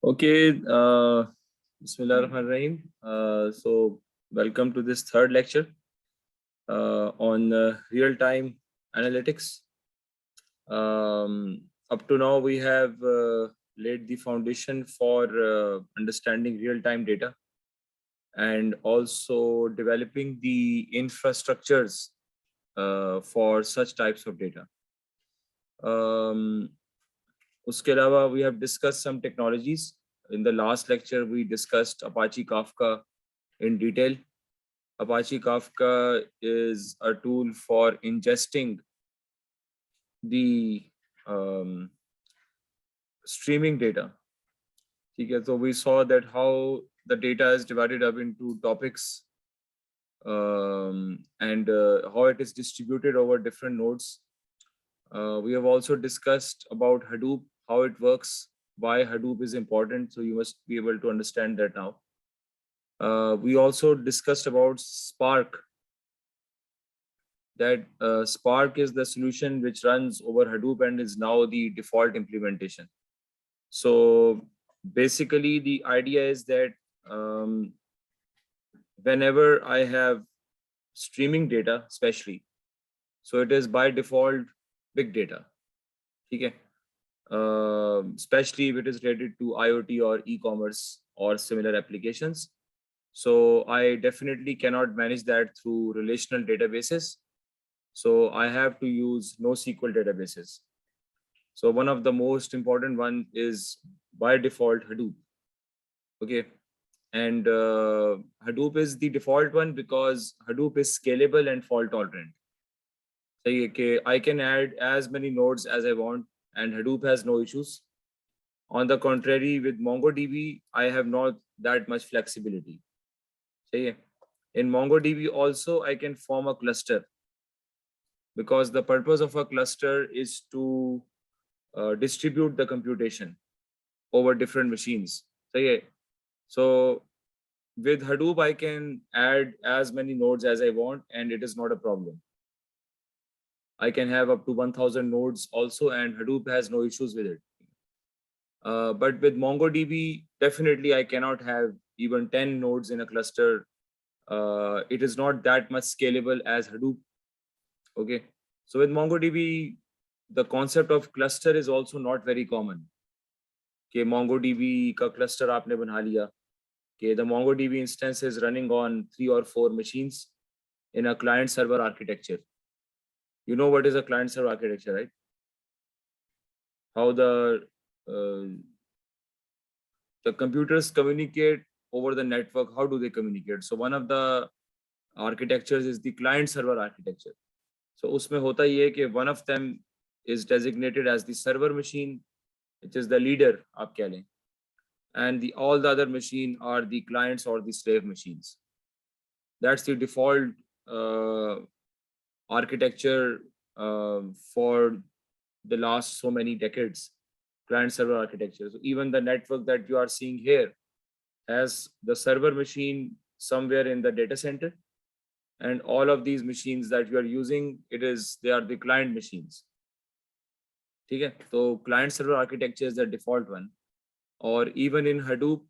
Okay, Bismillahirrahmanirrahim. So, welcome to this third lecture on real-time analytics. Up to now, we have laid the foundation for understanding real-time data and also developing the infrastructures for such types of data. Uske alawa, we have discussed some technologies. In the last lecture, we discussed Apache Kafka in detail. Apache Kafka is a tool for ingesting the streaming data. Okay, so we saw that how the data is divided up into topics and how it is distributed over different nodes. We have also discussed about Hadoop, how it works, why Hadoop is important. So you must be able to understand that now. We also discussed about Spark, that Spark is the solution which runs over Hadoop and is now the default implementation. So basically the idea is that whenever I have streaming data, especially, so it is by default big data. Okay. Especially if it is related to IoT or e-commerce or similar applications. So I definitely cannot manage that through relational databases. So I have to use NoSQL databases. So one of the most important one is by default Hadoop. Okay. And Hadoop is the default one because Hadoop is scalable and fault tolerant. So I can add as many nodes as I want and Hadoop has no issues. On the contrary, with MongoDB, I have not that much flexibility. So in MongoDB also, I can form a cluster because the purpose of a cluster is to distribute the computation over different machines. So with Hadoop, I can add as many nodes as I want and it is not a problem. I can have up to 1000 nodes also and Hadoop has no issues with it. But with MongoDB, definitely I cannot have even 10 nodes in a cluster. It is not that much scalable as Hadoop. Okay. So with MongoDB, the concept of cluster is also not very common. Okay, MongoDB ka cluster aapne bana liya. Okay, the MongoDB instance is running on 3 or 4 machines in a client server architecture. You know what is a client server architecture, right? How the computers communicate over the network. How do they communicate? So one of the architectures is the client server architecture. So usme hota ye hai ki one of them is designated as the server machine, which is the leader, aap keh lein, and all the other machine are the clients or the slave machines. That's the default architecture for the last so many decades, client server architecture. So even the network that you are seeing here has the server machine somewhere in the data center, and all of these machines that you are using, they are the client machines. Okay, so client server architecture is the default one. Or even in Hadoop,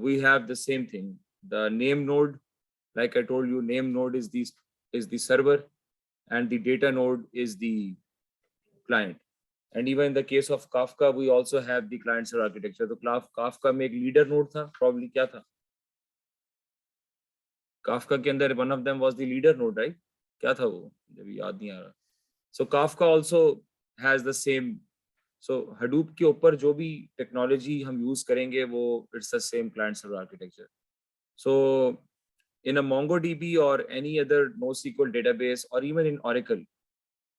we have the same thing. The name node, like I told you, name node is the server, and the data node is the client. And even in the case of Kafka, we also have the client server architecture. So Kafka में एक leader node था, probably क्या था? Kafka के अंदर one of them was the leader node, right? क्या था वो? जब याद नहीं आ रहा. So Kafka also has the same. So Hadoop के ऊपर जो भी technology हम use करेंगे वो it's the same client server architecture. So in a MongoDB or any other NoSQL database or even in Oracle,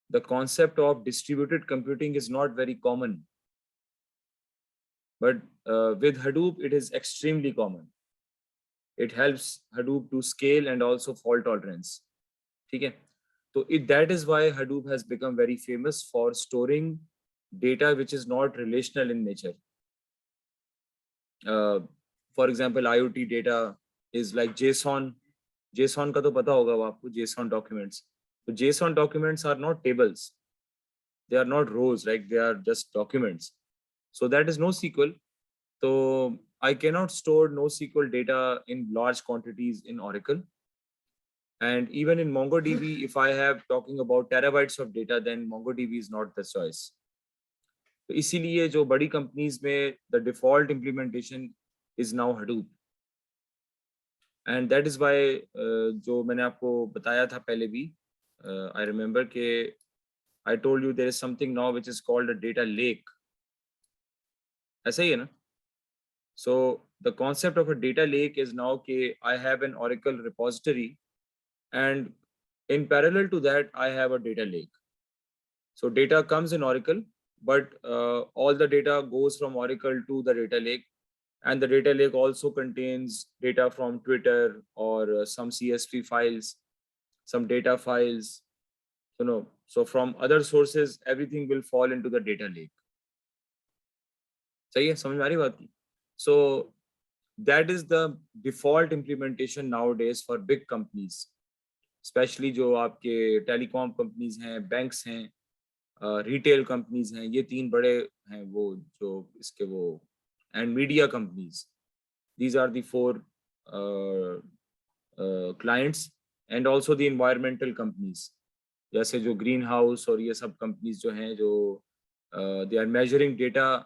the concept of distributed computing is not very common. But with Hadoop, it is extremely common. It helps Hadoop to scale and also fault tolerance. Okay? So that is why Hadoop has become very famous for storing data which is not relational in nature. For example, IoT data is like JSON. JSON का तो पता होगा आपको, JSON documents. So JSON documents are not tables. They are not rows, right? They are just documents. So that is NoSQL. So I cannot store NoSQL data in large quantities in Oracle. And even in MongoDB, if I have talking about terabytes of data, then MongoDB is not the choice. तो इसीलिए जो बड़ी companies में the default implementation is now Hadoop. And that is why जो मैंने आपको बताया था पहले भी, I remember कि I told you there is something now which is called a data lake. ऐसा ही है ना? So the concept of a data lake is now कि I have an Oracle repository, and in parallel to that I have a data lake. So data comes in Oracle, but all the data goes from Oracle to the data lake, and the data lake also contains data from Twitter or some CSV files, some data files, so from other sources, everything will fall into the data lake. सही है, समझ में आ रही बात की? So that is the default implementation nowadays for big companies, especially जो आपके telecom companies हैं, banks हैं, रिटेल कंपनीज हैं, ये तीन बड़े हैं वो जो इसके वो, and media companies. These are the four clients, and also the environmental companies, जैसे जो ग्रीन हाउस और ये सब कंपनीज जो हैं, जो they are measuring data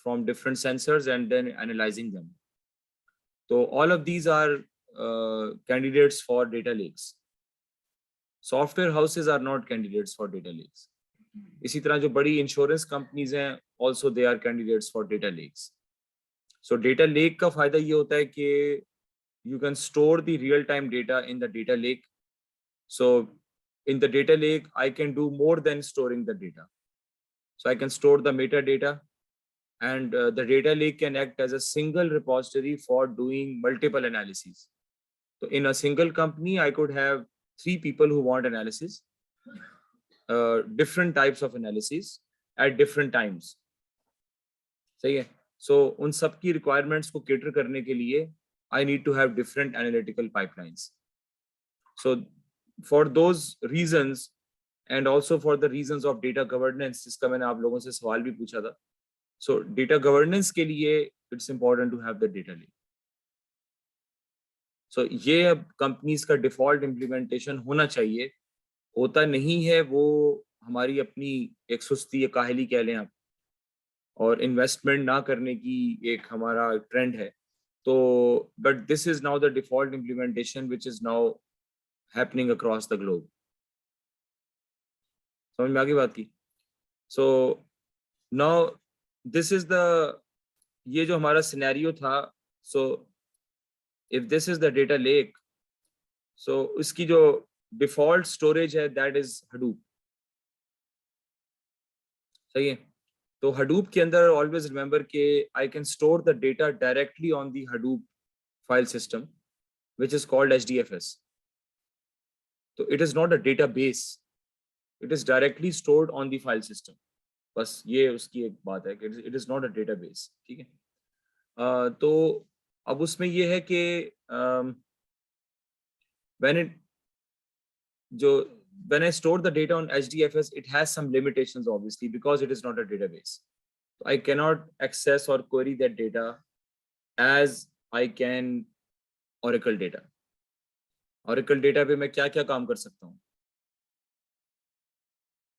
from different sensors and then analysing them. तो all of these are candidates for data lakes. Software houses are not candidates for data lakes. इसी तरह जो बड़ी इंश्योरेंस कंपनीज हैं, also they are candidates for data lakes. So data lake का फायदा ये होता है कि you can store the real time data in the data lake. So in the data lake I can do more than storing the data. So I can store the Meta data, and the data lake can act as a single repository for doing multiple analyses. So in a single company, I could have 3 people who want analysis, different types of analysis at different times. सही है. So उन सब की requirements को cater करने के लिए I need to have different analytical pipelines. So for those reasons, and also for the reasons of data governance, जिसका मैंने आप लोगों से सवाल भी पूछा था. So data governance के लिए it's important to have the data lake. So ये अब companies का default implementation होना चाहिए. होता नहीं है, वो हमारी अपनी एक सुस्ती या काहली कह लें आप, और इन्वेस्टमेंट ना करने की एक हमारा ट्रेंड है. तो but this is now the default implementation which is now happening across the globe. समझ में आ गई बात की? So now this is the, ये जो हमारा सिनेरियो था. So if this is the data lake, so इसकी जो default storage है, that is Hadoop. सही है. तो Hadoop के अंदर always remember कि I can store the data directly on the Hadoop file system, which is called HDFS. So it is not a database, it is directly stored on the file system. बस ये उसकी एक बात है कि it is not a database. ठीक है. तो अब उसमें ये है कि when I store the data on HDFS, it has some limitations obviously because it is not a database. So I cannot access or query that data as I can Oracle data. Oracle data पे मैं क्या क्या काम कर सकता हूँ?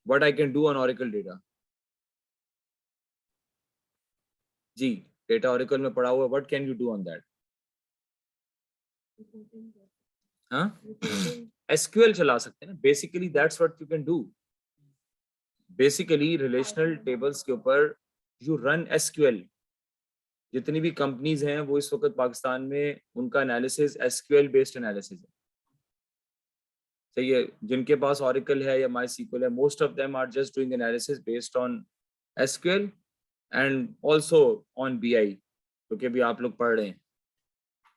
What I can do on Oracle data? Ji, data Oracle में पड़ा हुआ, what can you do on that? हाँ? SQL चला सकते हैं ना. Basically that's what you can do. Basically relational tables के ऊपर you run SQL. जितनी भी कंपनीज हैं वो इस वक्त पाकिस्तान में, उनका एनालिसिस SQL बेस्ड एनालिसिस है. सही है. जिनके पास Oracle है या MySQL है, most of them are just doing analysis based on SQL and also on BI, क्योंकि अभी आप लोग पढ़ रहे हैं.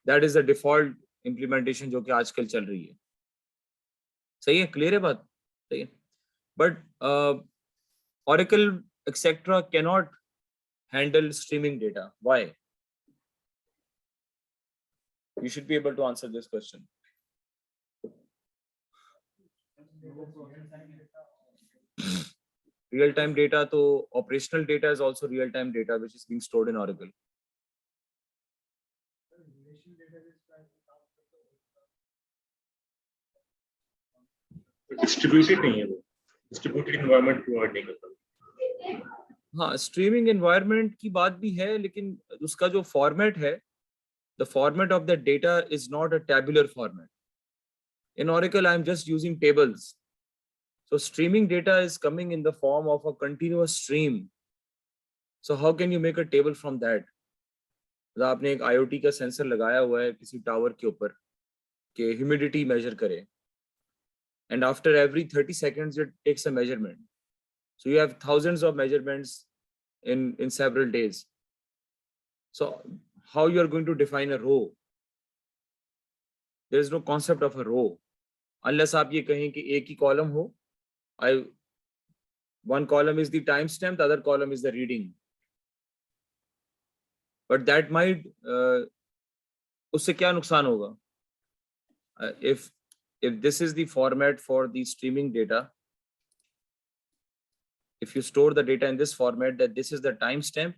That is the default implementation जो कि आजकल चल रही है. सही है, क्लियर है बात? सही है. But Oracle etc cannot handle streaming data. Why? You should be able to answer this question. real time data, तो operational data is also real time data which is being stored in Oracle. Distributed नहीं है वो, distributed environment provide नहीं करता। हाँ, streaming environment की बात भी है, लेकिन उसका जो फॉर्मेट है, the format of the data is not a tabular format. In Oracle, I'm just using tables. So streaming data is coming in the form of a continuous stream. So how can you make a table from that? मतलब आपने एक IoT का sensor लगाया हुआ है किसी tower के ऊपर कि ह्यूमिडिटी मेजर करे, and after every 30 seconds it takes a measurement. So you have thousands of measurements in several days. So how you are going to define a row? There is no concept of a row unless आप ये कहें कि एक ही column हो, one column is the timestamp, the other column is the reading. But that might उससे क्या नुकसान होगा? If this is the format for the streaming data, if you store the data in this format, that this is the timestamp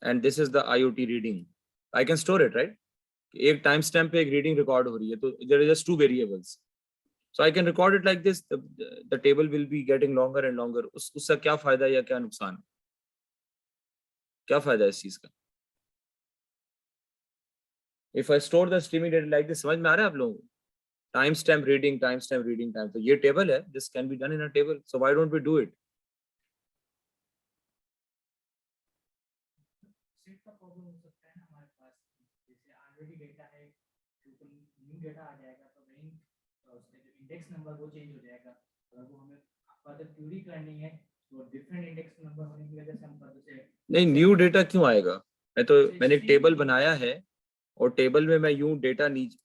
and this is the IoT reading, I can store it, right? एक timestamp पे एक reading record हो रही है, तो there is just two variables. So I can record it like this. The table will be getting longer and longer. उसका क्या फायदा या क्या नुकसान? क्या फायदा इस चीज का? If I store the streaming data like this, समझ में आ रहा है आप लोगों को? Timestamp reading, timestamp reading, time. तो ये table है. This can be done in a table. So why don't we do it? Set का प्रॉब्लम हो सकता है ना हमारे पास, जैसे ऑलरेडी डेटा है, तो न्यू डेटा आ जाएगा तो वही उसका जो इंडेक्स नंबर वो चेंज हो जाएगा। अगर वो हमें फर्दर क्यूरी करनी है तो डिफरेंट इंडेक्स नंबर होने की वजह से हम फर्दर से नहीं, न्यू डेटा क्यों आएगा? मैंने एक टेबल बनाया है और टेबल में मैं यूं डेटा नीचे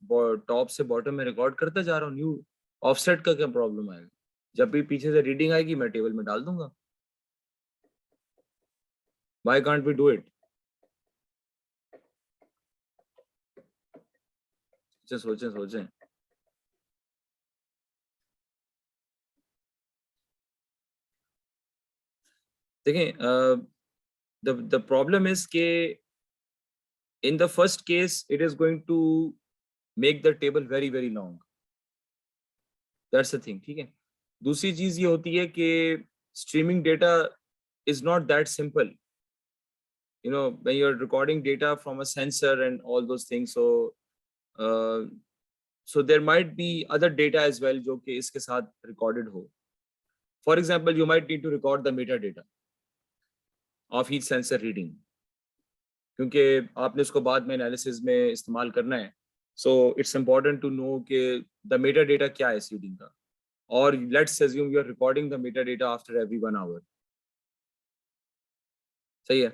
टॉप से बॉटम में रिकॉर्ड करता जा रहा हूँ। न्यू ऑफसेट का क्या प्रॉब्लम आएगा? जब भी पीछे से रीडिंग आएगी मैं टेबल में डाल दूंगा। Why can't we do it? सोचें। देखें, the problem is के in the first case it is going to make the table very very long. That's the thing, ठीक है? दूसरी चीज ये होती है कि streaming data is not that simple. You know, when you're recording data from a sensor and all those things, so there might be other data as well जो कि इसके साथ recorded हो. For example, you might need to record the metadata of each sensor reading, क्योंकि आपने उसको बाद में एनालिसिस में इस्तेमाल करना है. So it's important to know कि the metadata क्या है इस reading का. Or let's assume you are recording the metadata after every 1 hour. सही है.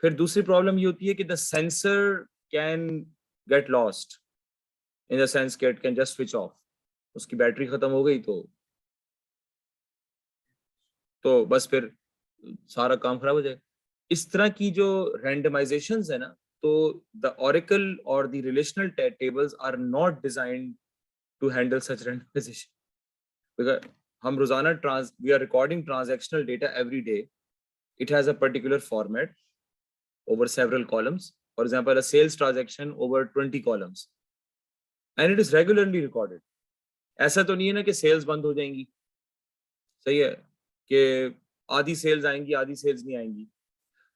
फिर दूसरी प्रॉब्लम ये होती है कि the sensor can get lost in the sense that it can just switch off. उसकी बैटरी खत्म हो गई तो बस फिर सारा काम खराब हो जाएगा. इस तरह की जो randomizations है ना, तो the Oracle or the relational tables are not designed to handle such randomization. Because हम रोजाना we are recording transactional data every day. It has a particular format over several columns. For example, a sales transaction over 20 columns, and it is regularly recorded. ऐसा तो नहीं है ना कि sales बंद हो जाएंगी. सही है कि आधी sales आएंगी आधी sales नहीं आएंगी.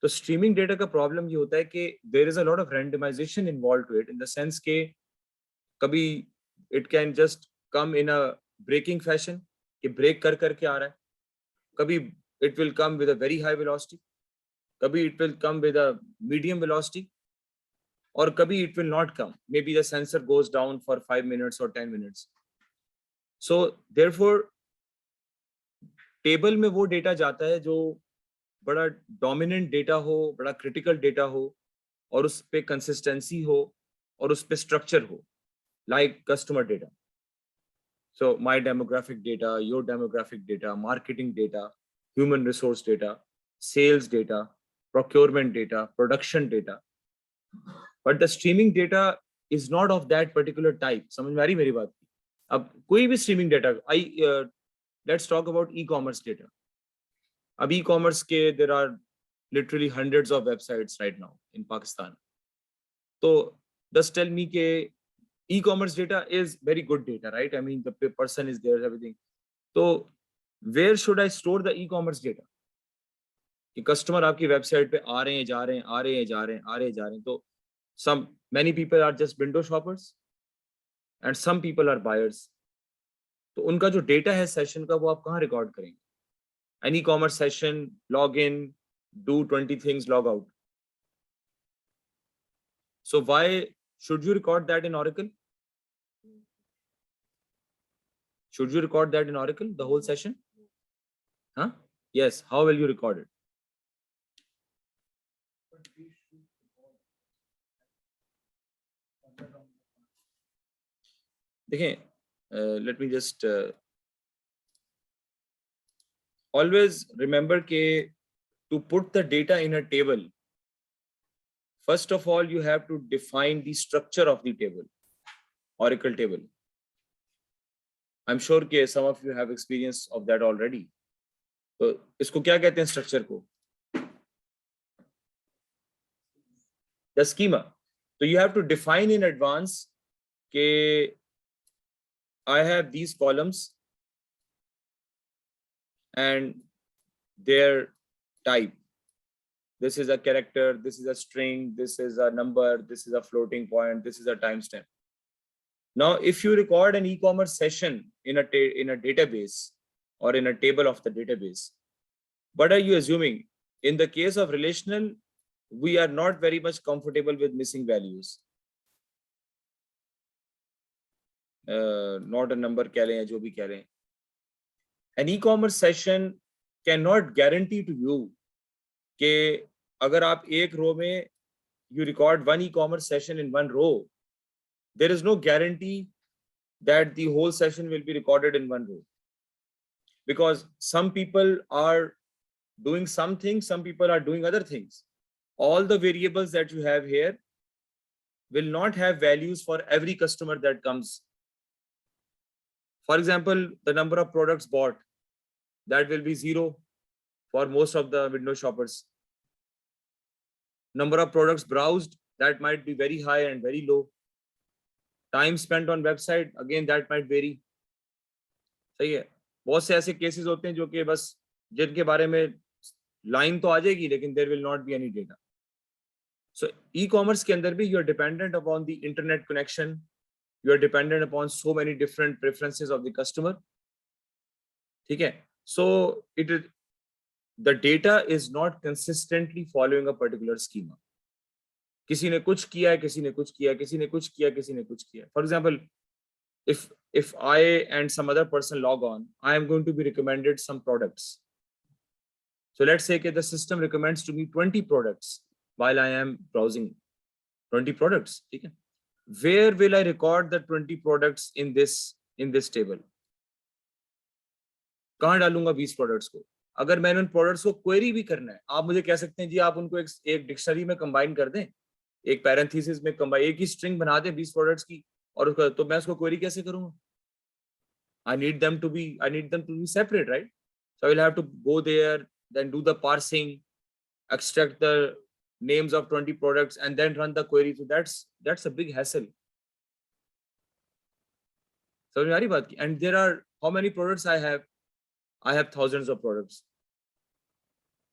तो streaming data का problem ये होता है कि there is a lot of randomization involved to it, in the sense के कभी it can just come in a breaking fashion कि break करके आ रहा है. कभी it will come with a very high velocity, कभी it will come with a medium velocity, और कभी it will not come. Maybe the sensor goes down for 5 minutes or 10 minutes. So therefore table में वो data जाता है जो बड़ा dominant data हो, बड़ा क्रिटिकल डेटा हो, और उस पे कंसिस्टेंसी हो और उस पे स्ट्रक्चर हो, like customer data. So my demographic data, your demographic data, marketing data, human resource data, sales data, procurement data, production data. But the streaming data is not of that particular type. समझ में आ रही मेरी बात? अब कोई भी streaming data, let's talk about e-commerce data. अब e-commerce के there are literally hundreds of websites right now in Pakistan. So just tell me ke e-commerce data is very good data, right? I mean, the person is there, everything. So where should I store the e-commerce data? कि customer आपकी website पे आ रहे हैं, जा रहे हैं, आ रहे हैं, जा रहे हैं, आ रहे हैं, जा रहे हैं. तो many people are just window shoppers and some people are buyers. तो उनका जो data है session का वो आप कहाँ record करेंगे? An e-commerce session, log in, do 20 things, log out. So why should you record that in Oracle? Should you record that in Oracle, the whole session? Huh? Yes. How will you record it? देखें, let me just always remember के to put the data in a table, first of all you have to define the structure of the table, Oracle table. I'm sure के some of you have experience of that already. तो इसको क्या कहते हैं structure को? The schema. So you have to define in advance के I have these columns and their type. This is a character, this is a string, this is a number, this is a floating point, this is a timestamp. Now, if you record an e-commerce session in a database or in a table of the database, what are you assuming? In the case of relational, we are not very much comfortable with missing values. Not a number कह लें या जो भी कह लें. An e-commerce session cannot guarantee to you कि अगर आप एक रो में you record one e-commerce session in one row, there is no guarantee that the whole session will be recorded in one row, because some people are doing something, some people are doing other things. All the variables that you have here will not have values for every customer that comes. For example, the number of products bought, that will be 0 for most of the window shoppers. Number of products browsed, that might be very high and very low. Time spent on website, again that might vary. सही है. बहुत से ऐसे cases होते हैं जो कि बस जिनके बारे में line तो आ जाएगी लेकिन there will not be any data. So e-commerce के अंदर भी you are dependent upon the internet connection. You are dependent upon so many different preferences of the customer. ठीक है. So the data is not consistently following a particular schema. किसी ने कुछ किया है, किसी ने कुछ किया, किसी ने कुछ किया, किसी ने कुछ किया. For example, if I and some other person log on, I am going to be recommended some products. So let's say that the system recommends to me 20 products while I am browsing. 20 products. ठीक है. Where will I record the 20 products in this table? कहाँ डालूंगा 20 products को? अगर मैंने उन products को query भी करना है, आप मुझे कह सकते हैं जी आप उनको एक dictionary में combine कर दें, एक parenthesis में combine, एक ही string बना दें 20 products की, और उसका तो मैं उसको query कैसे करूँगा? I need them to be separate, right? So I will have to go there, then do the parsing, extract the names of 20 products, and then run the query. So that's a big hassle. So and there are how many products I have? I have thousands of products.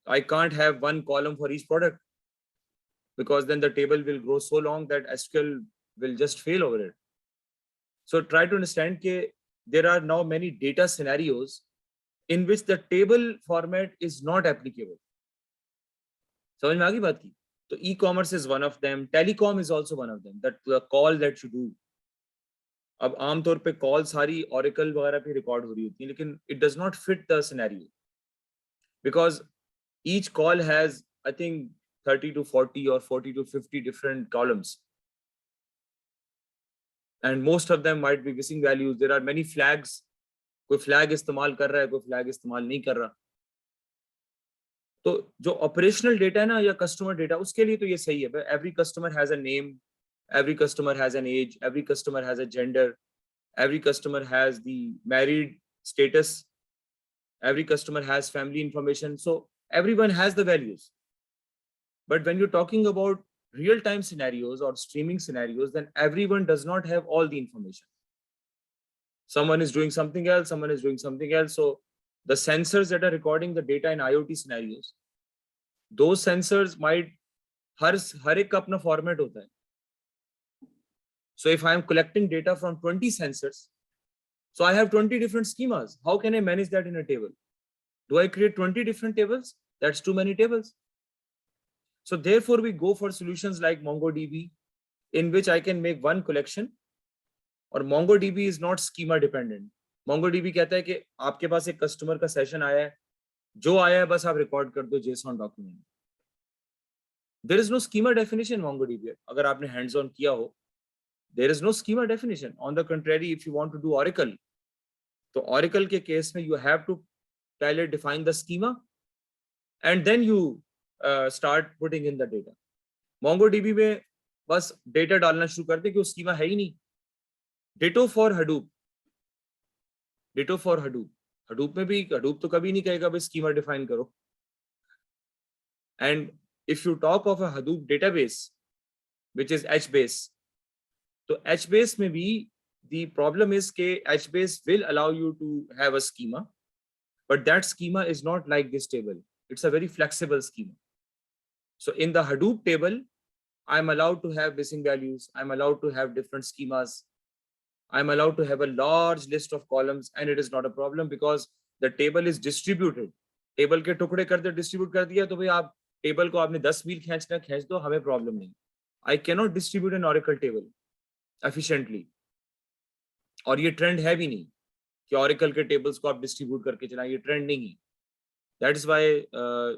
I can't have one column for each product because then the table will grow so long that SQL will just fail over it. So try to understand that there are now many data scenarios in which the table format is not applicable. समझ में आ गई बात की? तो e-commerce is one of them. Telecom is also one of them. That the call that you do. अब आमतौर पे call सारी Oracle वगैरह पे रिकॉर्ड हो रही होती है, लेकिन it does not fit the scenario because each call has I think 30 to 40 or 40 to 50 different columns, and most of them might be missing values. There are many flags. कोई flag इस्तेमाल कर रहा है, कोई flag इस्तेमाल नहीं कर रहा. तो जो ऑपरेशनल डेटा है ना या कस्टमर डेटा, उसके लिए तो ये सही है. Every customer has a name, every customer has an age, every customer has a gender, every customer has the married status, every customer has family information, so everyone has the values. But when you're talking about real-time scenarios or streaming scenarios, then everyone does not have all the information. Someone is doing something else, someone is doing something else. So the sensors that are recording the data in IoT scenarios, those sensors might हर एक का अपना format होता है. So if I am collecting data from 20 sensors, so I have 20 different schemas. How can I manage that in a table? Do I create 20 different tables? That's too many tables. So therefore we go for solutions like MongoDB, in which I can make one collection. और MongoDB is not schema dependent. MongoDB कहता है कि आपके पास एक customer का session आया है, जो आया है बस आप रिकॉर्ड कर दो JSON document. There is no schema definition in MongoDB. अगर आपने hands on किया हो, there is no schema definition. On the contrary, if you want to do Oracle, तो Oracle के केस में you have to पहले define the schema and then you start putting in the data. MongoDB में बस data डालना शुरू करते कि वो schema है ही नहीं. Ditto for Hadoop. Ditto for Hadoop. Hadoop में भी Hadoop तो कभी नहीं कहेगा भाई schema define करो. And if you talk of a Hadoop database, which is HBase, तो HBase में भी the problem is कि HBase will allow you to have a schema, but that schema is not like this table. It's a very flexible schema. So in the Hadoop table, I'm allowed to have missing values. I'm allowed to have different schemas. I'm allowed to have a large list of columns, and it is not a problem because the table is distributed. Table के टुकड़े कर दे distribute कर दिया तो भाई आप table को आपने 10 मील खींचना खींच दो, हमें problem नहीं. I cannot distribute an Oracle table efficiently. और ये trend है भी नहीं कि Oracle के tables को आप distribute करके चलाएं, ये trend नहीं है. That is why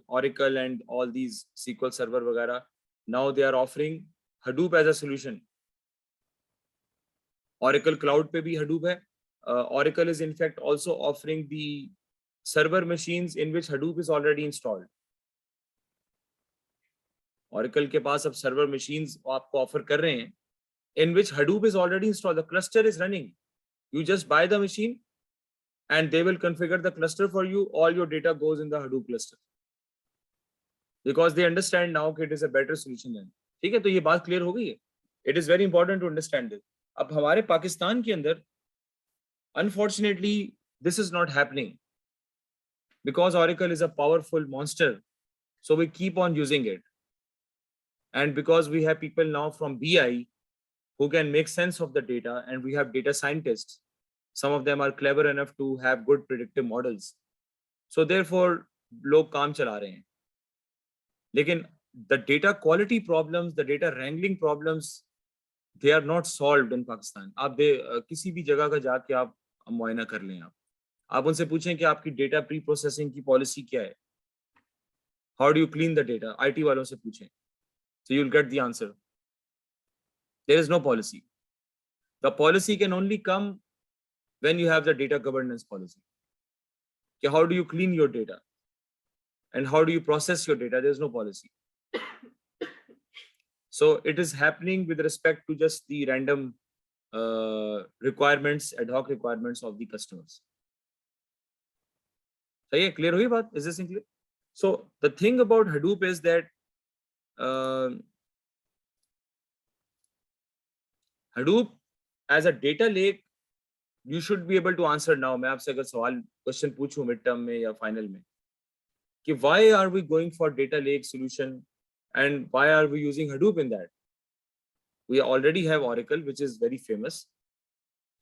Oracle and all these SQL Server वगैरह now they are offering Hadoop as a solution. Oracle Cloud पे भी Hadoop है. Oracle is in fact also offering the server machines in which Hadoop is already installed. Oracle के पास अब server machines आपको offer कर रहे हैं in which Hadoop is already installed. The cluster is running. You just buy the machine and they will configure the cluster for you. All your data goes in the Hadoop cluster because they understand now that it is a better solution than. ठीक है, तो ये बात clear हो गई है. It is very important to understand this. अब हमारे पाकिस्तान के अंदर unfortunately this is not happening because Oracle is a powerful monster, so we keep on using it, and because we have people now from BI who can make sense of the data, and we have data scientists, some of them are clever enough to have good predictive models, so therefore लोग काम चला रहे हैं. लेकिन the data quality problems, the data wrangling problems, they are not solved in Pakistan. आप किसी भी जगह का जाके आप मुआयना कर लें, आप उनसे पूछें कि आपकी डेटा प्री प्रोसेसिंग की पॉलिसी क्या है, how do you clean the data, IT वालों से पूछें, so you'll get the answer. There is no policy. The policy can only come when you have the data governance policy. Okay, how do you clean your data and how do you process your data? There is no policy. So it is happening with respect to just the random requirements, ad hoc requirements of the customers. So yeah, clear hui baat? Is this clear? So the thing about Hadoop is that Hadoop as a data lake, you should be able to answer now. मैं आपसे अगर सवाल question पूछूं mid term में या final में कि why are we going for data lake solution and why are we using Hadoop in that? We already have Oracle, which is very famous.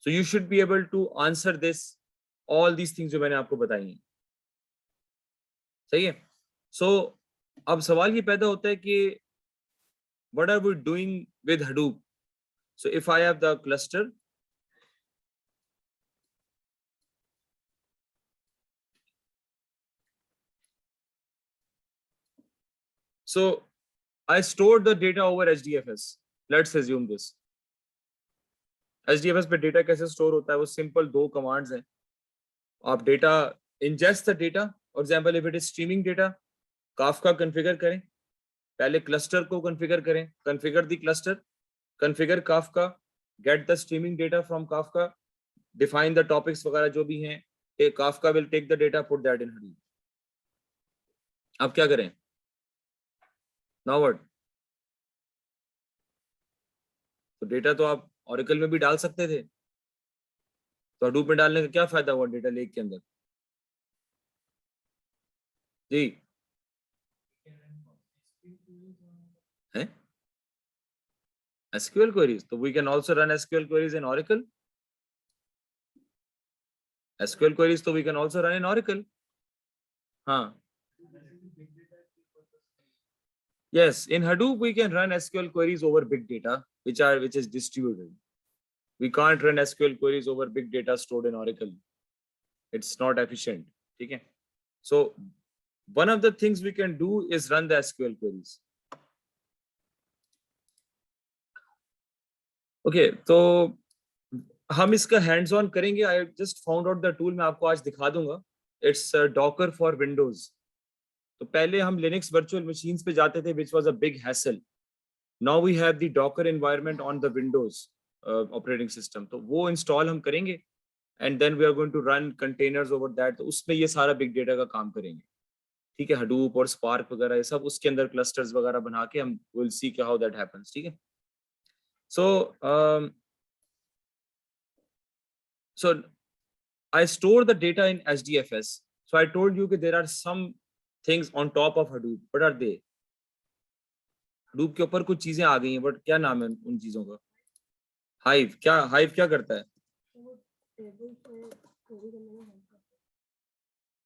So you should be able to answer this, all these things जो मैंने आपको बताई हैं. सही है? So अब सवाल ये पैदा होता है कि what are we doing with Hadoop? So if I have the cluster, so I stored the data over HDFS. Let's assume this. HDFS पे data कैसे store होता है? वो simple 2 commands हैं. आप data ingest the data. For example, if it is streaming data, Kafka configure करें. पहले cluster को configure करें. Configure the cluster. Configure Kafka. Get the streaming data from Kafka. Define the topics वगैरह जो भी हैं. Kafka will take the data, put that in Hadoop. अब क्या करें? Now what? तो डेटा तो आप Oracle में भी डाल सकते थे, तो Hadoop में डालने का क्या फायदा हुआ डेटा लेक के अंदर? जी है SQL queries, so we can also run SQL queries in Oracle. SQL queries so we can also run in Oracle. हाँ. Yes, in Hadoop we can run SQL queries over big data, which is distributed. We can't run SQL queries over big data stored in Oracle. It's not efficient. Okay. So one of the things we can do is run the SQL queries. Okay, तो हम इसका hands on करेंगे. I just found out the tool, मैं आपको आज दिखा दूंगा. It's Docker for Windows. तो पहले हम Linux virtual machines पे जाते थे, which was a big hassle. Now we have the Docker environment on the Windows operating system. तो वो install हम करेंगे, and then we are going to run containers over that. तो उसमें ये सारा big data का काम करेंगे. ठीक है, Hadoop और Spark वगैरह ये सब उसके अंदर clusters वगैरह बना के हम will see how that happens. ठीक है. So I store the data in HDFS. So I told you that there are some things on top of Hadoop. What are they? Hadoop के ऊपर कुछ चीजें आ गई हैं, but क्या नाम है उन चीजों का? Hive. क्या करता है?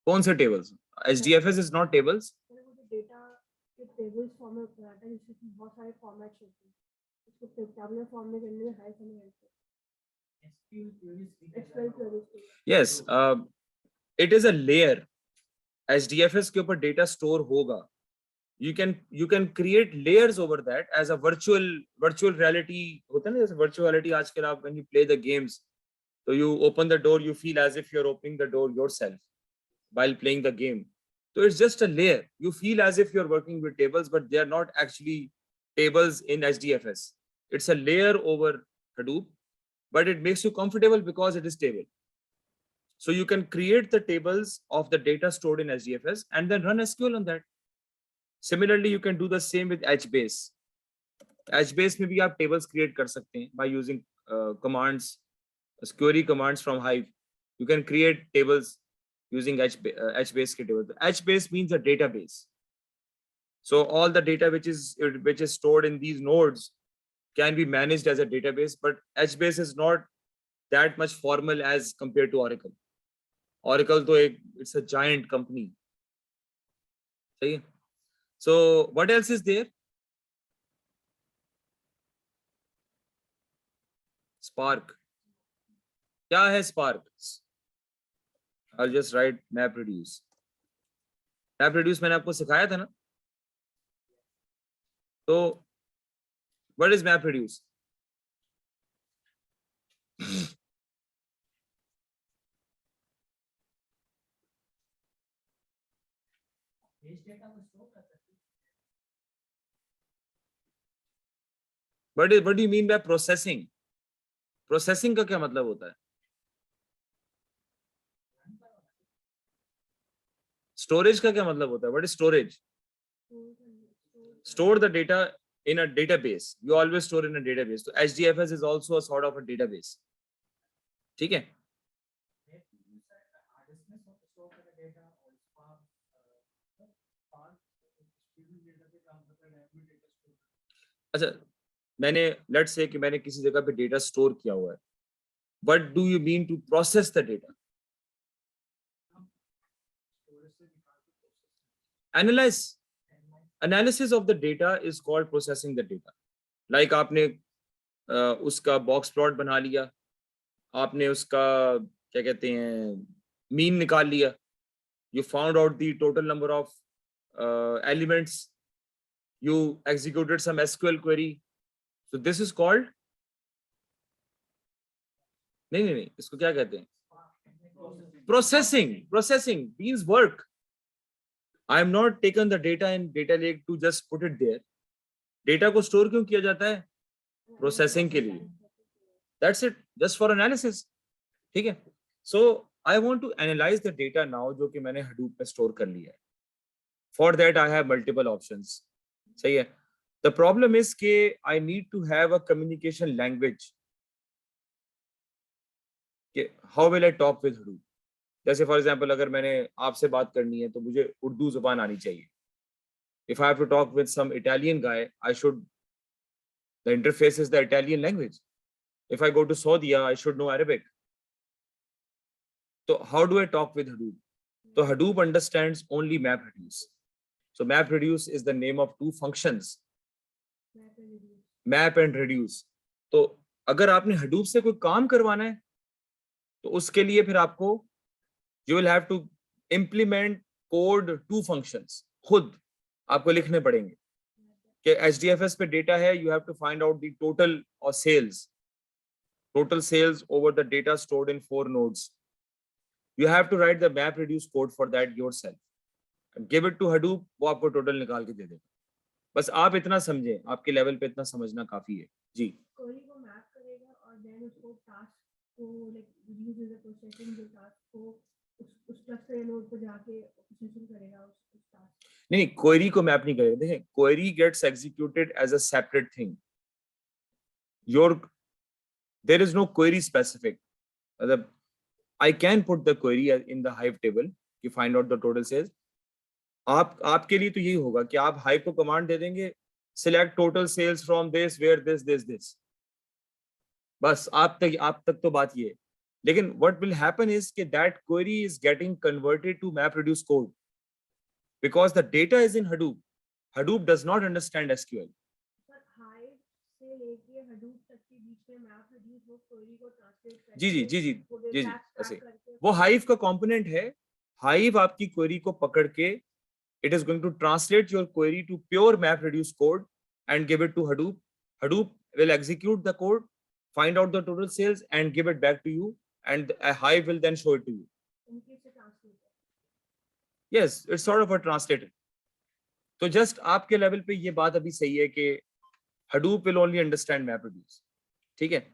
कौन से tables? HDFS is not tables. Yes, it is a layer. HDFS के ऊपर data store होगा. You can create layers over that as a virtual reality होता है ना, जैसे virtual reality आजकल आप when you play the games, so you open the door, you feel as if you're opening the door yourself while playing the game. So it's just a layer. You feel as if you're working with tables, but they are not actually tables in HDFS. It's a layer over Hadoop, but it makes you comfortable because it is table. So you can create the tables of the data stored in HDFS and then run SQL on that. Similarly, you can do the same with HBase. HBase में भी आप tables create कर सकते हैं by using commands, query commands from Hive. You can create tables using HBase के tables. HBase means a database. So all the data which is stored in these nodes can be managed as a database, but HBase is not that much formal as compared to Oracle. Oracle तो it's a giant company. सही है? So what else is there? Spark. क्या है Spark? I'll just write MapReduce. MapReduce मैंने आपको सिखाया था ना? तो what is MapReduce? What do you mean by processing? Processing का क्या मतलब होता है? Storage का क्या मतलब होता है? What is storage? Store the data in a database. You always store in a database. So HDFS is also a sort of a database. ठीक है? अच्छा, मैंने let's say कि मैंने किसी जगह पे डेटा स्टोर किया हुआ है. What do you mean to process the data? Analysis of the data is called processing the data. Like आपने उसका box plot बना लिया, आपने उसका क्या कहते हैं mean निकाल लिया. You found out the total number of elements. You executed some SQL query. So this is called नहीं इसको क्या कहते हैं? Processing means work. I am not taken the data in data lake to just put it there. Data को store क्यों किया जाता है? Processing के लिए. That's it. Just for analysis. ठीक है? So I want to analyze the data now जो कि मैंने Hadoop में store कर लिया है. For that I have multiple options. सही है. The problem is कि I need to have a communication language. कि how will I talk with Hadoop? जैसे फॉर एग्जाम्पल अगर मैंने आपसे बात करनी है तो मुझे उर्दू जुबान आनी चाहिए. If I have to talk with some Italian guy, the interface is the Italian language. If I go to Saudi, I should know Arabic. So how do I talk with Hadoop? So Hadoop understands only MapReduce. So MapReduce is the name of two functions. Map and reduce. तो अगर आपने Hadoop से कोई काम करवाना है तो उसके लिए फिर आपको you will have to implement code two functions. खुद आपको लिखने पड़ेंगे कि HDFS पे डेटा है, you have to find out the total or total sales over the data stored in 4 nodes. You have to write the MapReduce code for that yourself and give it to Hadoop. वो आपको total निकाल के दे देगा. बस आप इतना समझें, आपके लेवल पे इतना समझना काफी है. जी. क्वेरी को मैप करेगा और देन उसको टास्क को like use as a processing जो टास्क को उस क्लस्टर या नोड पे जाके प्रोसेसिंग करेगा उस टास्क. नहीं, क्वेरी को मैप नहीं करेगा. देखें, query gets executed as a separate thing. There is no query specific. I can put the query in the Hive table to find out the total sales. आपके लिए तो यही होगा कि आप Hive को कमांड दे देंगे, select total sales from this where this. बस आप तक तो बात ये है. लेकिन what will happen is कि that query is getting converted to MapReduce code because the data is in Hadoop. Hadoop does not understand SQL. पर हाइव से लेके हडूप तक के बीच में मैपरेड्यूस वो क्वेरी को ट्रांसलेट करके जी ऐसे वो Hive का कंपोनेंट है. Hive आपकी क्वेरी को पकड़ के it is going to translate your query to pure MapReduce code and give it to Hadoop. Hadoop will execute the code, find out the total sales and give it back to you, and Hive will then show it to you. Yes, it's sort of a translator. तो just आपके level पे ये बात अभी सही है कि Hadoop will only understand MapReduce. ठीक है.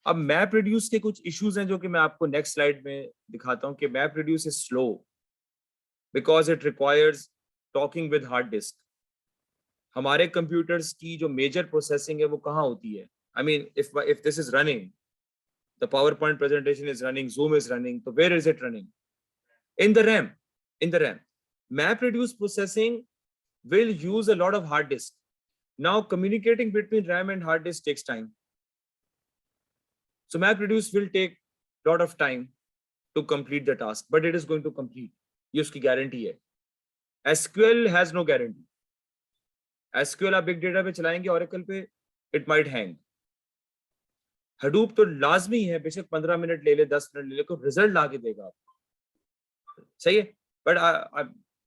अब MapReduce के कुछ इश्यूज हैं जो कि मैं आपको नेक्स्ट स्लाइड में दिखाता हूँ कि MapReduce is slow because it requires talking with hard disk. हमारे कंप्यूटर्स की जो मेजर प्रोसेसिंग है वो कहाँ होती है? I mean, if this is running, the PowerPoint presentation is running, Zoom is running, so where is it running? In the RAM. MapReduce processing will use a lot of hard disk. Now communicating between RAM and hard disk takes time. So MapReduce will take a lot of time to complete the task, but it is going to complete. ये उसकी guarantee है. SQL has no guarantee. SQL आप big data पे चलाएंगे Oracle पे, it might hang. Hadoop तो लाजमी है, बेशक 15 मिनट ले ले, 10 मिनट ले ले, को रिजल्ट ला के देगा आपको. सही है. But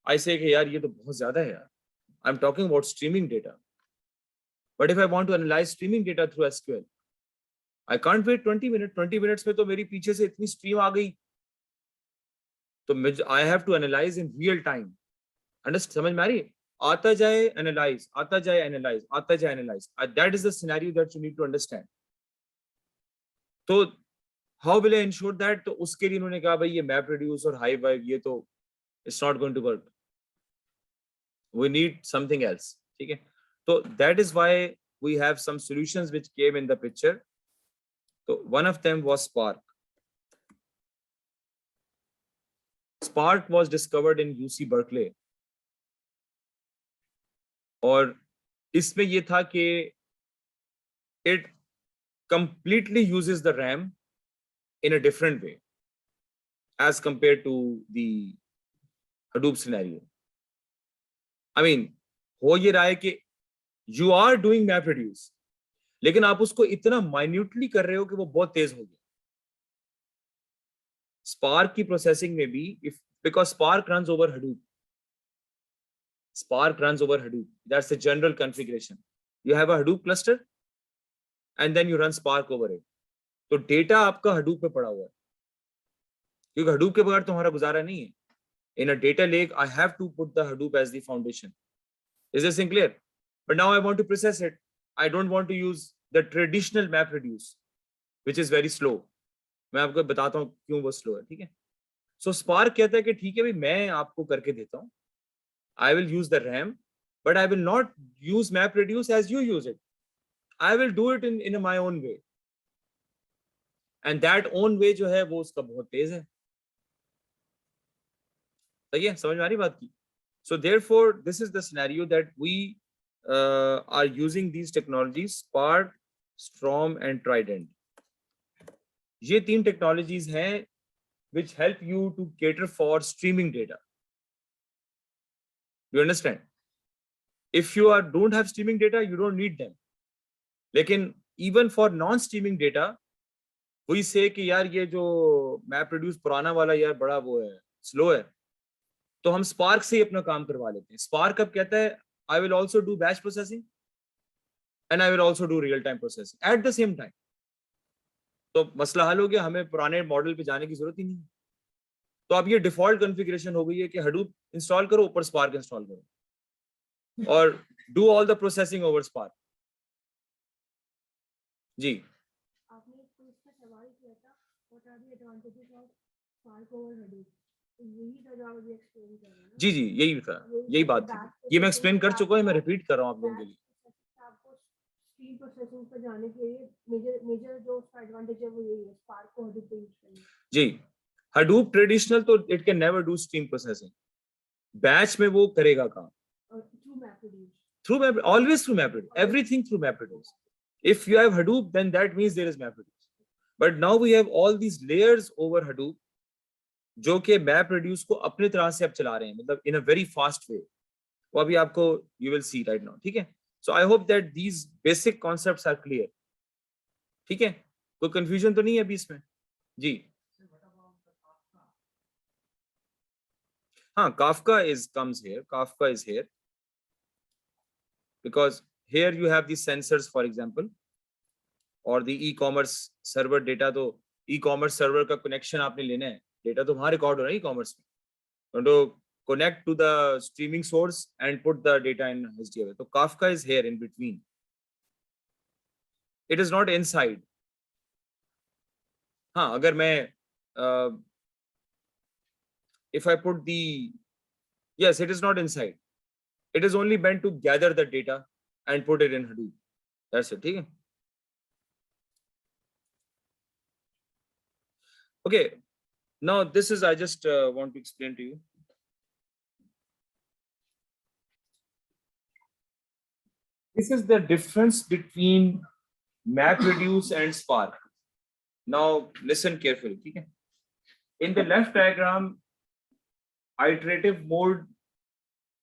I say कि यार ये तो बहुत ज्यादा है यार. I'm talking about streaming data. But if I want to analyze streaming data through SQL, I can't wait 20 minutes. 20 minutes में तो मेरी पीछे से इतनी स्ट्रीम आ गई, तो I have to analyze in real time. समझ में आ रही है? आता जाए analyze, आता जाए analyze, आता जाए analyze. That is the scenario that you need to understand. तो how will I ensure that? तो उसके लिए उन्होंने कहा भाई ये MapReduce और Hive ये तो it's not going to work. We need something else. ठीक है. So that is why we have some solutions which came in the picture. So one of them was Spark. Spark was discovered in UC Berkeley. और इसमें ये था कि it completely uses the RAM in a different way as compared to the Hadoop scenario. I mean, हो ये रहा है कि you are doing MapReduce, लेकिन आप उसको इतना minutely कर रहे हो कि वो बहुत तेज हो गया. Spark की प्रोसेसिंग में भी, because Spark runs over Hadoop. Spark runs over Hadoop. That's the general configuration. You have a Hadoop cluster and then you run Spark over it. तो डेटा आपका Hadoop पे पड़ा हुआ है, क्योंकि Hadoop के बगैर तुम्हारा गुजारा नहीं है. In a data lake, I have to put the Hadoop as the foundation. Is this clear? But now I want to process it. I don't want to use the traditional MapReduce, which is very slow. मैं आपको बताता हूँ क्यों वो slow है. ठीक है. सो spark कहता है कि ठीक है भाई, मैं आपको करके देता हूँ, I will use the RAM, but I will not use map reduce as you use it, I will do it in my own way, and that own way जो है वो उसका बहुत तेज है। सही है, समझ में आ रही बात की? So therefore this is the scenario that we are using these technologies, Spark, Storm and Trident. ये 3 टेक्नोलॉजीज हैं which help you to cater for streaming data. You understand? If you don't have streaming data, you don't need them. लेकिन even for non-streaming data, we say कि यार ये जो map produce पुराना वाला यार बड़ा वो है, स्लो है, तो हम स्पार्क से ही अपना काम करवा लेते हैं। स्पार्क अब कहता है I will also do batch processing and I will also do real time processing at the same time. तो मसला हल हो गया, हमें पुराने मॉडल पे जाने की जरूरत ही नहीं। तो अब ये डिफॉल्ट कॉन्फ़िगरेशन हो गई है कि हडूप इंस्टॉल करो, ऊपर स्पार्क इंस्टॉल करो और do all the processing over Spark. जी, आपने तो इसका सवाल किया था what are the advantages of Spark over Hadoop, यही था जो आप अभी एक्सप्लेन कर रहे हैं ना? जी जी, यही था, यही बात थी। ये मैं एक्सप्लेन कर चुका हूँ, मैं रिपीट कर रहा हूँ आप लोगों के लिए। आपको स्ट्रीम प्रोसेसिंग पर जाने के लिए मेजर जो उसका एडवांटेज है वो यही है, स्पार्क को हडूप पे यूज करना। जी, हडूप ट्रेडिशनल तो it can never do stream processing, batch में वो करेगा काम through मैपरेड्यूस, through map, always through MapReduce, everything through MapReduce. If you have Hadoop, then that means there is MapReduce. But now we have all these layers over Hadoop, जो कि MapReduce को अपने तरह से अब चला रहे हैं, मतलब in a very fast way. वो अभी आपको you will see right now, ठीक है? So I hope that these basic concepts are clear. ठीक है? कोई confusion तो नहीं है अभी इसमें? जी। हाँ, Kafka comes here. Kafka is here. Because here you have the sensors, for example, or the e-commerce server data. तो e-commerce server का connection आपने लेना है, data तो वहाँ record हो रहा है e-commerce में, तो connect to the streaming source and put the data in HDFS. तो Kafka is here in between. It is not inside. हाँ, अगर मैं if I put the, yes, it is not inside. It is only meant to gather the data and put it in Hadoop. That's it. ठीक है? Okay. Now this is, I just want to explain to you. This is the difference between MapReduce and Spark. Now listen carefully. Okay? In the left diagram, iterative mode,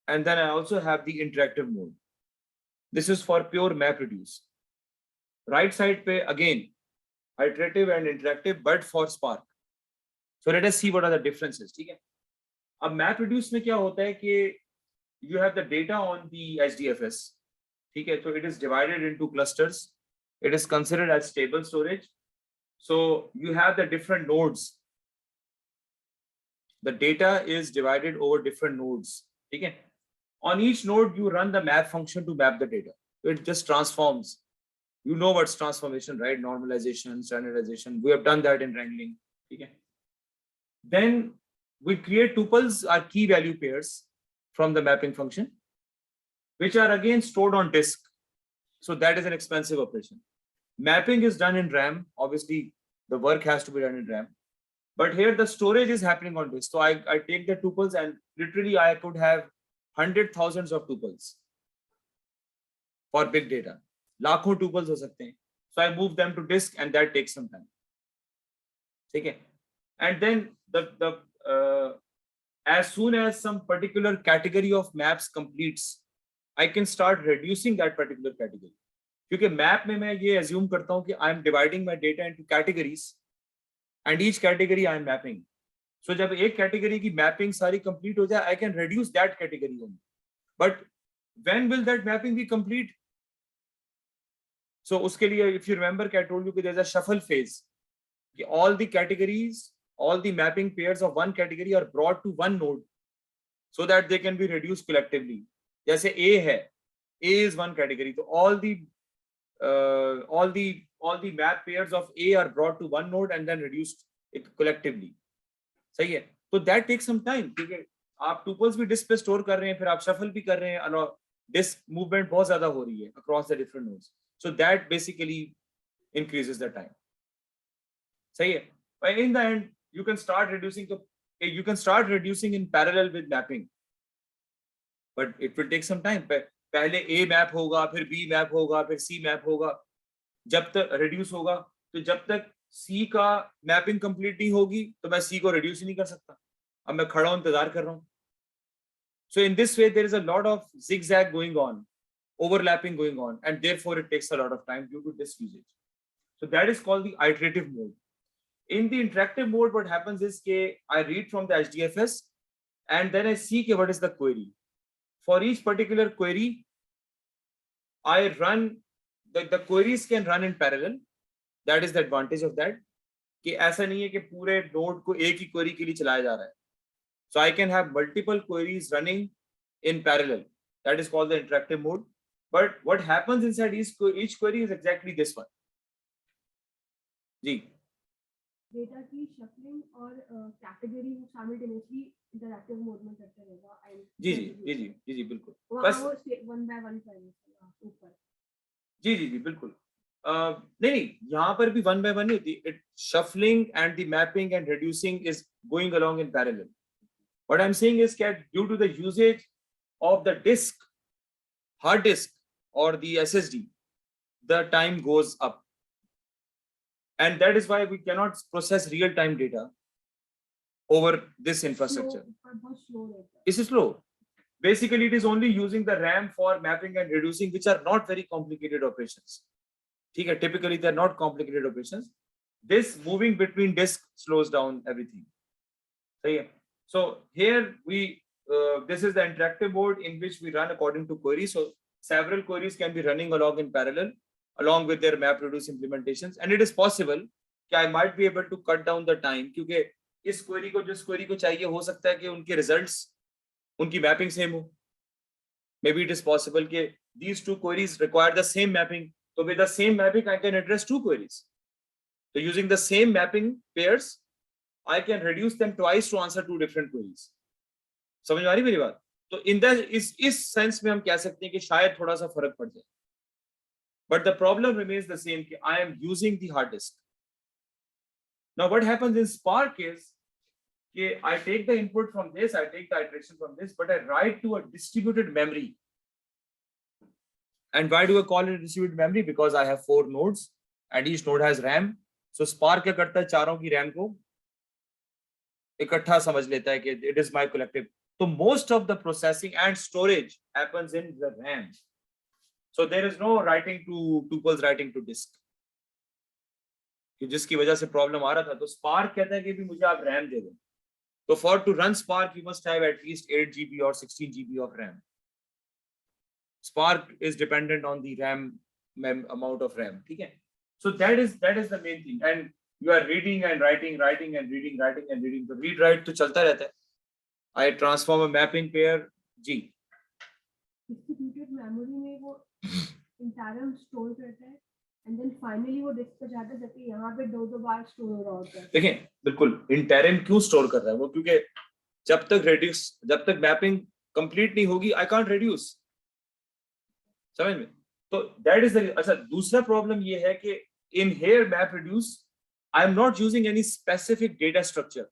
and then I also have the interactive mode. This is for pure MapReduce. Right side pe again, iterative and interactive, but for Spark. So let us see what are the differences. ठीक है? अब MapReduce में क्या होता है कि you have the data on the HDFS. ठीक है? So it is divided into clusters. It is considered as stable storage. So you have the different nodes. The data is divided over different nodes. ठीक है? On each node, you run the map function to map the data. So it just transforms. You know what's transformation, right? Normalization, standardization. We have done that in wrangling. Okay. Then we create tuples, or key value pairs from the mapping function, which are again stored on disk. So that is an expensive operation. Mapping is done in RAM. Obviously, the work has to be done in RAM. But here the storage is happening on disk. So I take the tuples and literally I could have 100,000s of tuples for big data. लाखों tuples हो सकते हैं. So I move them to disk and that takes some time. Okay. And then as soon as some particular category of maps completes, I can start reducing that particular category. क्योंकि map में मैं ये assume करता हूँ कि I am dividing my data into categories and each category I am mapping. So जब एक category की mapping सारी complete हो जाए, I can reduce that category only. But when will that mapping be complete? So उसके लिए, if you remember, I told you that there's a shuffle phase. All the categories, all the mapping pairs of one category are brought to one node so that they can be reduced collectively. जैसे A है, A is one category, so all the map pairs of A are brought to one node and then reduced collectively. सही है? तो that take some time, क्योंकि आप tuples भी disc पे store कर रहे हैं, फिर आप शफल भी कर रहे हैं, डिस्क मूवमेंट बहुत ज्यादा हो रही है across the different nodes, so that basically increases the time. सही है, but in the end you can start reducing, तो you can start reducing in parallel with mapping, but it will take some time. पहले A map होगा, फिर B map होगा, फिर C map होगा, जब तक रिड्यूस होगा, तो जब तक C का मैपिंग कंप्लीट नहीं होगी तो मैं C को रिड्यूस ही नहीं कर सकता, अब मैं खड़ा हूं इंतजार कर रहा हूं. So in this way there is a lot of zigzag going on, overlapping going on, and therefore it takes a lot of time due to disk usage. So that is called the iterative mode. In the interactive mode, what happens is I read from the HDFS and then I see what is the query. For each particular query, I run, the queries can run in parallel. That is the advantage of that. कि ऐसा नहीं है कि पूरे node को एक ही query के लिए चलाया जा रहा है. So I can have multiple queries running in parallel. That is called the interactive mode. But what happens inside each query is exactly this one. जी. डेटा की शफलिंग और कैटेगरी साइमल्टेनियसली इंटरैक्टिव मोड में करते रहेगा. जी जी जी जी जी जी बिल्कुल. बस one by one करेंगे ऊपर. जी जी जी बिल्कुल. नहीं, यहाँ पर भी वन बाय वन नहीं होती. It shuffling and the mapping and reducing is going along in parallel. What I am saying is that due to the usage of the disk, hard disk और the SSD, the time goes up. And that is why we cannot process real-time data over this infrastructure. This is slow. Basically, it is only using the RAM for mapping and reducing, which are not very complicated operations. Okay, typically, they are not complicated operations. This moving between disks slows down everything. So here this is the interactive mode in which we run according to queries. So several queries can be running along in parallel, along with their map reduce implementations, and it is possible that I might be able to cut down the time, क्योंकि इस query को जिस query को चाहिए हो सकता है कि उनके results, उनकी mapping same हो. Maybe it is possible कि these two queries require the same mapping, so with the same mapping I can address two queries. So using the same mapping pairs, I can reduce them twice to answer two different queries. समझ में आ रही मेरी बात? तो in that इस sense में हम कह सकते हैं कि शायद थोड़ा सा फर्क पड़ जाए. But the problem remains the same. I am using the hard disk. Now, what happens in Spark is I take the input from this, I take the iteration from this, but I write to a distributed memory. And why do I call it a distributed memory? Because I have 4 nodes and each node has RAM. So Spark क्या करता है, चारों की RAM को इकट्ठा समझ लेता है कि it is my collective. So most of the processing and storage happens in the RAM. So there is no writing to tuples, writing to disk. कि जिसकी वजह से प्रॉब्लम आ रहा था, तो Spark कहता है कि भी मुझे आप RAM दे दो. तो for to run Spark you must have at least 8 GB or 16 GB of RAM. Spark is dependent on the RAM amount of RAM. ठीक है? So that is the main thing. And you are reading and writing, writing and reading, writing and reading. तो read write तो चलता रहता है. I transform a mapping pair. जी. Distributed memory में वो इंटारम स्टोर करता है एंड देन फाइनली वो डिस्क पे जाता है, जबकि यहाँ पे दो बार स्टोर हो रहा होता है. देखें, बिल्कुल इंटरम क्यों स्टोर कर रहा है वो, क्योंकि जब तक मैपिंग कंप्लीट नहीं होगी आई कांट रिड्यूस. समझ में? तो दैट इज द. अच्छा, दूसरा प्रॉब्लम ये है कि in here map reduce I am not using any specific data structure.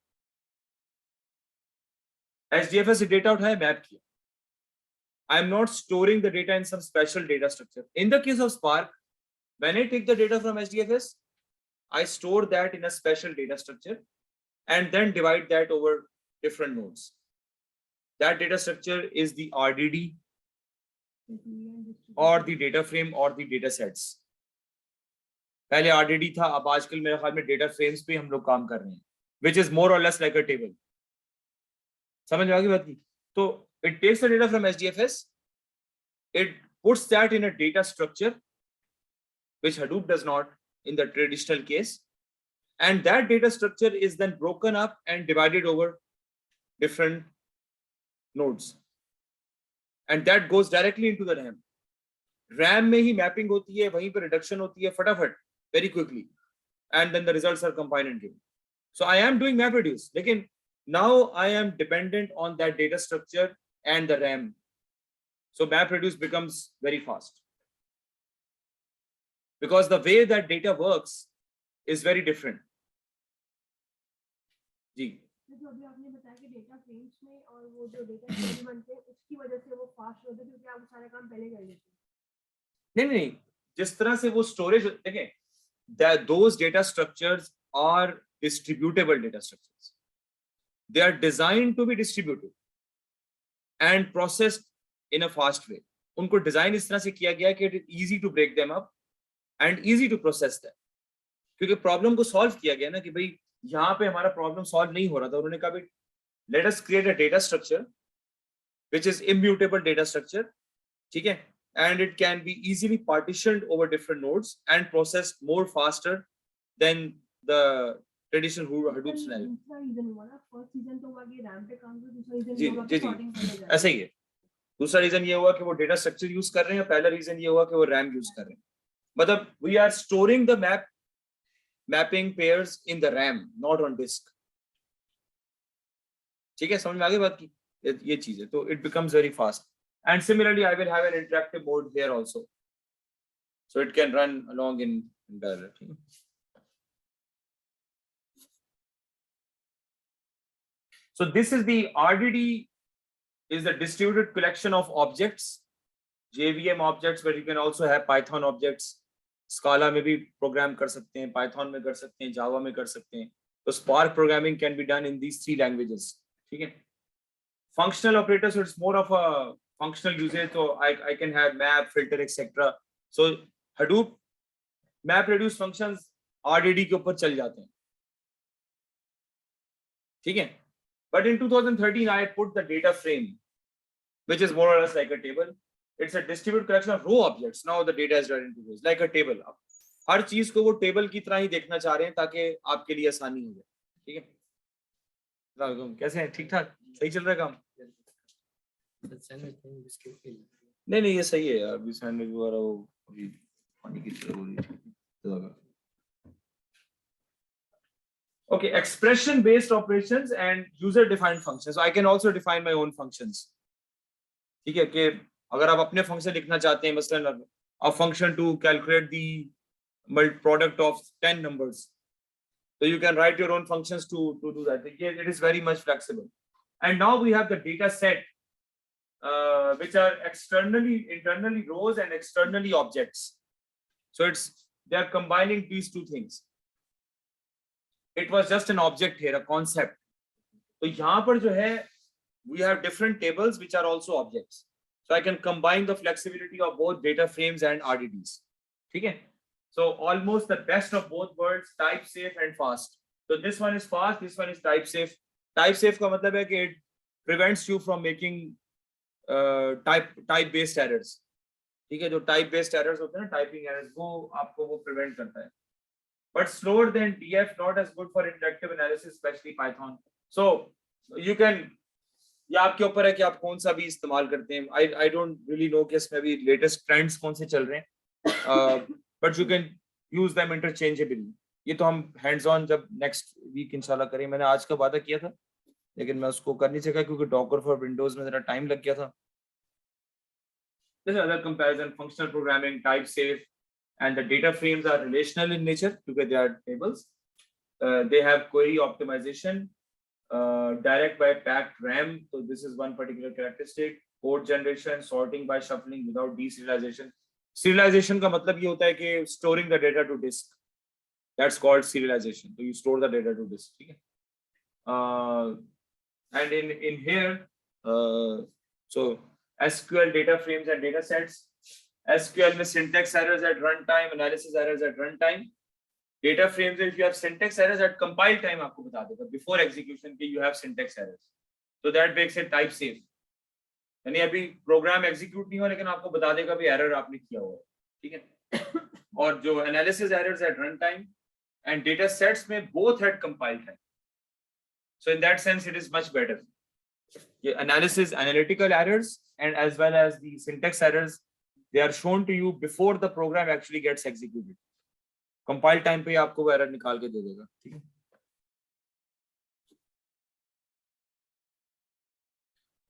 HDFS से डेटा उठाया, मैप किया. I am not storing the data in some special data structure. In the case of Spark, when I take the data from HDFS, I store that in a special data structure and then divide that over different nodes. That data structure is the RDD or the data frame or the data sets. पहले RDD था, अब आजकल मेरे ख्याल में data frames पे हम लोग काम कर रहे हैं, which is more or less like a table. समझ में आ गई बात की? तो it takes the data from HDFS, it puts that in a data structure, which Hadoop does not in the traditional case, and that data structure is then broken up and divided over different nodes, and that goes directly into the RAM. RAM में ही mapping होती है, वहीं पर reduction होती है फटाफट, very quickly, and then the results are combined and given. So I am doing map reduce, लेकिन now I am dependent on that data structure and the RAM. So MapReduce becomes very fast because the way that data works is very different. जी जो अभी आपने बताया कि data frames में और वो जो डेटा फ्रेम बनते हैं उसकी वजह से वो फास्ट होते हैं क्योंकि आप सारे काम पहले कर लेते हैं। नहीं, जिस तरह से वो स्टोरेज देखें, that those data structures are distributable data structures. They are designed to be distributed and processed in a fast way. उनको डिजाइन इस तरह से किया गया कि it is easy to break them up and easy to process them. क्योंकि problem को solve किया गया ना कि भाई यहाँ पे हमारा प्रॉब्लम सॉल्व नहीं हो रहा था, उन्होंने कहा भाई let us create a data structure which is immutable data structure, ठीक है, and it can be easily partitioned over different nodes and processed more faster than the traditional Hadoop scenario. दूसरा रीजन हुआ ना, फर्स्ट रीजन तो हुआ कि RAM पे काम करो, दूसरा रीजन जी, ये हुआ जी, कि जी। सॉर्टिंग पहले जाए। ऐसा ही है। दूसरा रीजन ये हुआ कि वो डेटा स्ट्रक्चर यूज कर रहे हैं, पहला रीजन ये हुआ कि वो रैम यूज कर रहे हैं। मतलब we are storing the mapping pairs in the RAM, not on disk. ठीक है, समझ में आ गई बात की? ये चीज है, तो it becomes very fast. And similarly I will have an interactive mode here also, so it can run along in parallel. So this is the RDD, is the distributed collection of objects, JVM objects, but you can also have Python objects. Scala में भी program कर सकते हैं, Python में कर सकते हैं, Java में कर सकते हैं। तो Spark programming can be done in these 3 languages. ठीक है? Functional operators, so it's more of a functional usage. So I can have map, filter, etc. So Hadoop MapReduce functions RDD के ऊपर चल जाते हैं। ठीक है? But in 2013, I put the data frame, which is more or less like a table. It's a distributed collection of row objects. Now the data is divided into rows, like a table. हर चीज को वो table की तरह ही देखना चाह रहे हैं ताकि आपके लिए आसानी हो जाए। ठीक है? कैसे हैं? ठीक ठाक? सही चल रहा है काम? नहीं, ये सही है यार। अभी सैंडविच वगैरह वो अभी पानी की तरह हो रही है। Okay, expression based operations and user defined functions. So I can also define my own functions. ठीक है, कि अगर आप अपने फंक्शन लिखना चाहते हैं, मसलन a function to calculate the product of 10 numbers, so you can write your own functions to do that. It is very much flexible. And now we have the data set, which are internally rows and externally objects. So they are combining these two things. It was just an object here, a concept. तो यहाँ पर जो है, we have different tables which are also objects. So I can combine the flexibility of both data frames and RDDs. ठीक है? So almost the best of both worlds, type safe and fast. So this one is fast, this one is type safe. Type safe का मतलब है कि it prevents you from making type based errors. ठीक है, जो type based errors होते हैं ना, typing errors, वो आपको वो prevent करता है. But slower than DF, not as good for interactive analysis, especially Python. So you can, ये आपके ऊपर है कि आप कौन सा भी इस्तेमाल करते हैं. I don't really know कि इसमें भी latest trends कौन से चल रहे हैं, but you can use them interchangeably. ये तो हम hands on जब next week इंशाल्लाह करें. मैंने आज का वादा किया था, लेकिन मैं उसको कर नहीं सका क्योंकि Docker for Windows में जरा time लग गया था. This is another comparison: functional programming, type safe. And the data frames are relational in nature because they are tables. They have query optimization, direct by packed RAM. So this is one particular characteristic. Code generation, sorting by shuffling without deserialization. Serialization का मतलब ये होता है कि storing the data to disk. That's called serialization. So you store the data to disk. ठीक है? And in here, so SQL data frames and data sets. SQL में syntax errors at runtime, analysis errors at runtime. Data frames, if you have syntax errors at compile time, आपको बता देगा before execution कि you have syntax errors. So that makes it type safe. यानी अभी program execute नहीं हो लेकिन आपको बता देगा भी error आपने किया हुआ है. ठीक है? और जो analysis errors at runtime and data sets में both at compile time. So in that sense, it is much better. Analysis, analytical errors, and as well as the syntax errors, they are shown to you before the program actually gets executed. Compile time पे आपको वो error निकाल के दे देगा. ठीक है?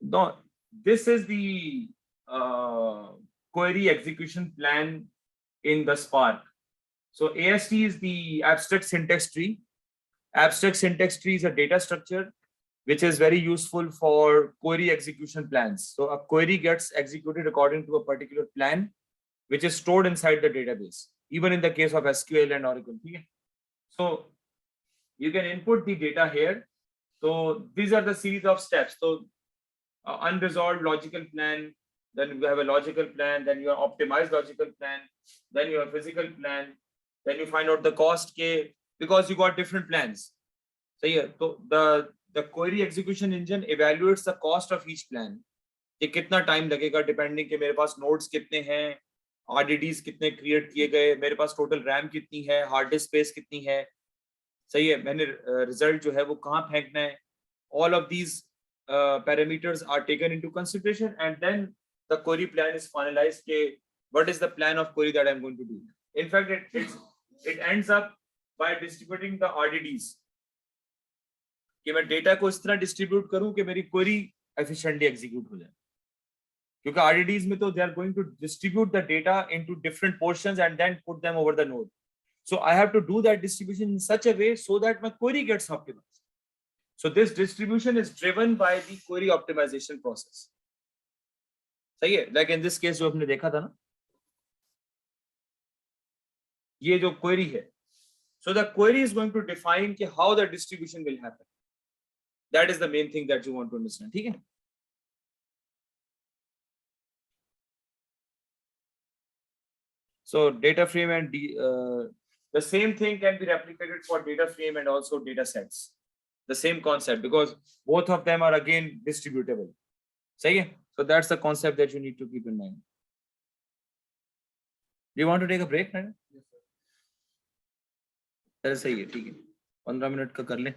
No, this is the query execution plan in the Spark. So AST is the abstract syntax tree. Abstract syntax tree is a data structure which is very useful for query execution plans. So a query gets executed according to a particular plan which is stored inside the database, even in the case of SQL and Oracle. So you can input the data here. So these are the series of steps. So unresolved logical plan, then you have a logical plan, then you have optimized logical plan, then you have physical plan, then you find out the cost k, because you got different plans. So yeah, so the query execution engine evaluates the cost of each plan. कि कितना time लगेगा depending कि मेरे पास nodes कितने हैं, RDDs कितने create किए गए, मेरे पास टोटल रैम कितनी है, हार्ड डिस्क स्पेस कितनी है, सही है, मैंने रिजल्ट जो है वो कहाँ फेंकना है. All of these parameters are taken into consideration, and then the query plan is finalized. What is the plan of query that I'm going to do? In fact, it ends up by distributing the RDDs. कि मैं data को इस तरह distribute करूं कि मेरी query efficiently execute हो जाए, क्योंकि RDDs में तो they are going to distribute the data into different portions and then put them over the node. So I have to do that distribution in such a way so that my query gets optimized. So this distribution is driven by the query optimization process. सही है, like in this case जो हमने देखा था ना, ये जो query है, so the query is going to define कि how the distribution will happen. That is the main thing that you want to understand. ठीक है? So data frame and the same thing can be replicated for data frame and also data sets. The same concept, because both of them are again distributable. सही है? So that's the concept that you need to keep in mind. Do you want to take a break, Nana? Yes, sir. सही है, ठीक है, 15 minute का कर ले.